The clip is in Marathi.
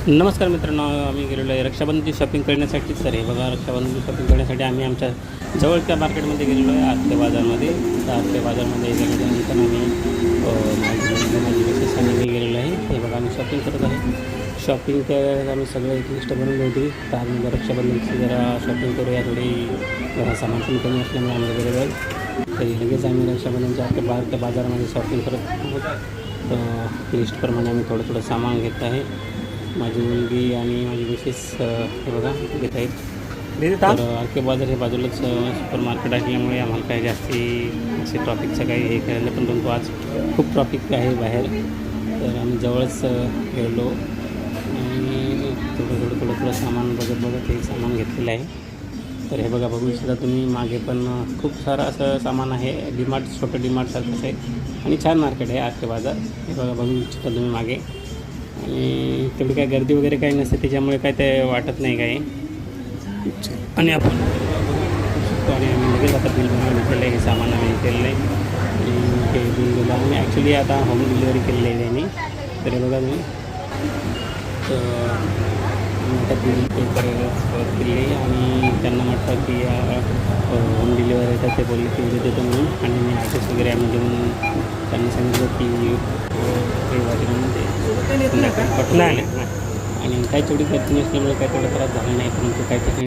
नमस्कार मित्रांनो, आम्ही गेलेलो आहे रक्षाबंधनची शॉपिंग करण्यासाठीच. तर हे बघा, रक्षाबंधनची शॉपिंग करण्यासाठी आम्ही आमच्या जवळच्या मार्केटमध्ये गेलेलो आहे, आरके बाजारमध्ये. तर आरके बाजारमध्ये गेल्यानंतर आम्ही माझी मिसेस आणि मी गेलेलो आहे. हे बघा, आम्ही शॉपिंग करत आहे. शॉपिंग त्यावेळेस आम्ही सगळं एक लिस्ट बनवली होती. तर आम्ही रक्षाबंधनची जरा शॉपिंग करूया, थोडी सामान पण कमी असल्यामुळे आम्ही गेलेलो आहे. तरी लगेच आम्ही रक्षाबंधनच्या आरके बाजारामध्ये शॉपिंग करत आहोत. लिस्टप्रमाणे आम्ही थोडं सामान घेत आहे. माझी मुलगी आणि माझी मिसेस हे बघा घेत आहेत. तर आरके बाजार हे बाजूलाच सुपर मार्केट असल्यामुळे आम्हाला काही जास्ती असे ट्रॉफिकचं काही हे करायला, पण परंतु आज खूप ट्रॉफिक आहे बाहेर. तर आम्ही जवळच गेलो आणि थोडं सामान बघत हे सामान घेतलेलं आहे. तर हे बघा, बघू शकता तुम्ही, मागे पण खूप सारं असं सामान आहे. डीमार्ट, छोटं डीमार्टसारखंच आहे आणि छान मार्केट आहे आरके बाजार. हे बघा, बघू शकता तुम्ही मागे. आणि तेवढी काय गर्दी वगैरे काही नसते, त्याच्यामुळे काय ते वाटत नाही काही. आणि आपण आणि आम्ही लगेच आता बिल बनवून घेतलेलं आहे. हे सामान आम्ही केलेलं आहे आणि ते बिल दिलं. आम्ही ॲक्च्युली आता होम डिलिव्हरी केलेली आहे त्यांनी. तर हे बघा तुम्ही, तर आता बिल पे करायला सुरुवात केली आहे आणि त्यांना म्हटलं की होम डिलिव्हरी आहे. तर ते बोलले की उद्या देतो म्हणून. आणि मी ॲड्रेस वगैरे आम्ही देऊन त्यांनी सांगितलं की रविवारी म्हणून ते नाही. आणि काही तेवढी गर्दी नसल्यामुळे काही तेवढा त्रास झाला नाही, परंतु काही ठिकाणी